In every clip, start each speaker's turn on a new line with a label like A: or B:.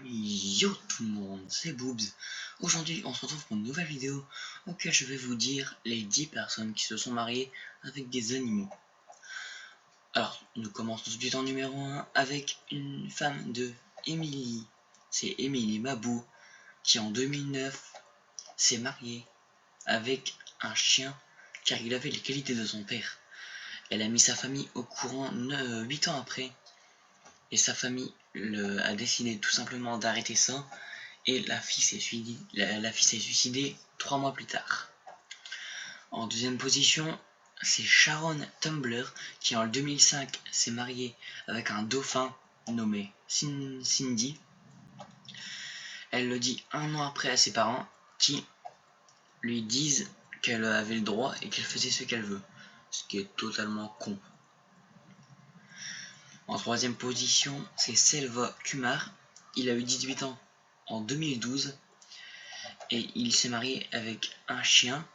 A: Yo tout le monde, c'est Boobs. Aujourd'hui, on se retrouve pour une nouvelle vidéo auquel je vais vous dire les 10 personnes qui se sont mariées avec des animaux. Alors, nous commençons tout de suite en numéro 1 avec une femme de Émilie. C'est Émilie Mabou qui en 2009 s'est mariée avec un chien car il avait les qualités de son père. Elle a mis sa famille au courant 8 ans après. Et sa famille a décidé tout simplement d'arrêter ça. Et la fille s'est suicidée 3 mois plus tard. En deuxième position, c'est Sharon Tumblr qui en 2005 s'est mariée avec un dauphin nommé Cindy. Elle le dit un an après à ses parents qui lui disent qu'elle avait le droit et qu'elle faisait ce qu'elle veut. Ce qui est totalement con. En troisième position, c'est Selva Kumar. Il a eu 18 ans en 2012 et il s'est marié avec un chien.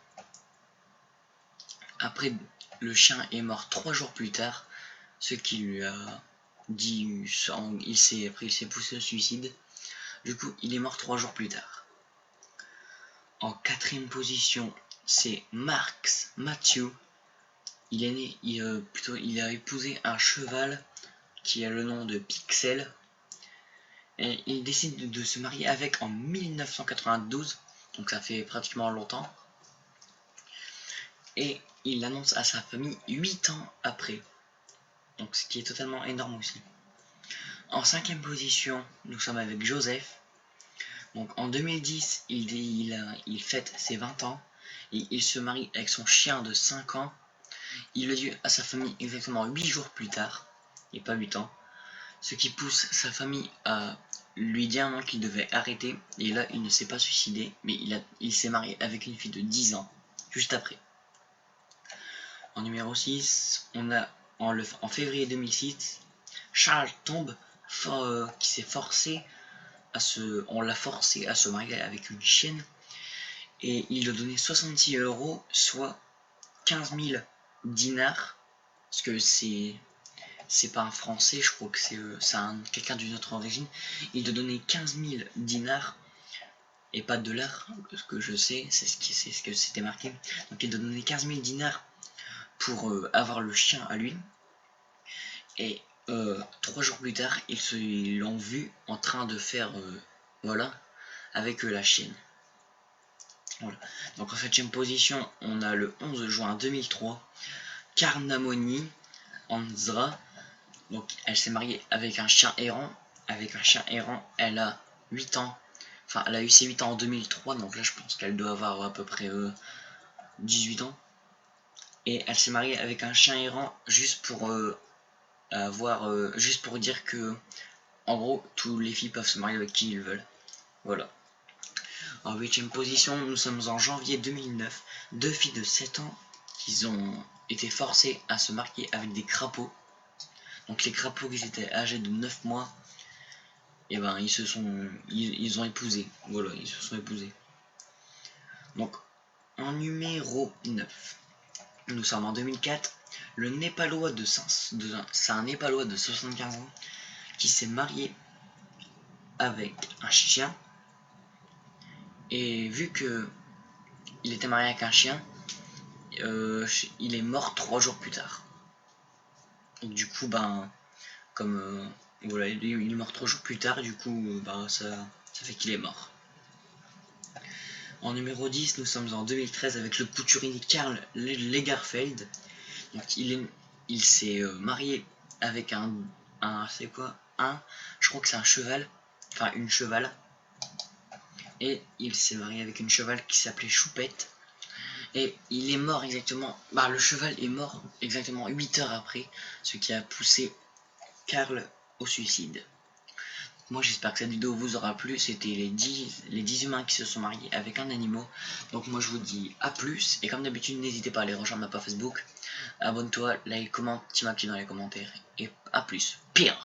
A: Après, le chien est mort 3 jours plus tard, ce qui lui a dit, il s'est poussé au suicide. Du coup, il est mort 3 jours plus tard. En quatrième position, c'est Marx Matthew. Il est né, il a épousé un cheval qui a le nom de Pixel. Et il décide de se marier avec en 1992, donc ça fait pratiquement longtemps. Et il l'annonce à sa famille 8 ans après, donc ce qui est totalement énorme aussi. En cinquième position, nous sommes avec Joseph. Donc en 2010, il fête ses 20 ans et il se marie avec son chien de 5 ans. Il le dit à sa famille exactement 8 jours plus tard, et pas 8 ans, ce qui pousse sa famille à lui dire non qu'il devait arrêter. Et là, il ne s'est pas suicidé, mais il s'est marié avec une fille de 10 ans, juste après. En numéro 6, on a en février 2006, Charles Tombe qui s'est forcé on l'a forcé à se marier avec une chienne et il lui a donné 66 €, soit 15 000 dinars, parce que c'est pas un français, je crois que c'est quelqu'un d'une autre origine. Il lui a donné 15 000 dinars et pas de dollars, ce que je sais, c'est ce que c'était marqué. Donc il lui a donné 15 000 dinars pour avoir le chien à lui. Et 3 jours plus tard, ils l'ont vu en train de faire voilà, avec la chienne. Voilà. Donc en 7ème position, on a le 11 juin 2003, Karnamoni Anzra. Donc elle s'est mariée avec un chien errant. Elle a 8 ans. Enfin, elle a eu ses 8 ans en 2003, donc là je pense qu'elle doit avoir à peu près 18 ans. Et elle s'est mariée avec un chien errant juste pour juste pour dire que en gros tous les filles peuvent se marier avec qui ils veulent. Voilà. En 8ème position, nous sommes en janvier 2009, 2 filles de 7 ans qui ont été forcées à se marier avec des crapauds. Donc les crapauds qui étaient âgés de 9 mois, et ben ils ont épousé. Voilà, ils se sont épousés. Donc en numéro 9, nous sommes en 2004, le Népalois c'est un Népalois de 75 ans qui s'est marié avec un chien. Et vu que il était marié avec un chien, il est mort 3 jours plus tard. Et du coup, ben, comme voilà, il est mort 3 jours plus tard, du coup, ben, ça fait qu'il est mort. En numéro 10, nous sommes en 2013 avec le couturier Karl Lagerfeld. Donc il s'est marié avec c'est quoi, je crois que c'est un cheval, enfin une cheval. Et il s'est marié avec une cheval qui s'appelait Choupette. Et il est mort exactement, le cheval est mort exactement 8 heures après, ce qui a poussé Karl au suicide. Moi j'espère que cette vidéo vous aura plu, c'était les 10 humains qui se sont mariés avec un animal. Donc moi je vous dis à plus, et comme d'habitude n'hésitez pas à aller rejoindre ma page Facebook, abonne-toi, like, commente, petit dans les commentaires, et à plus, pire.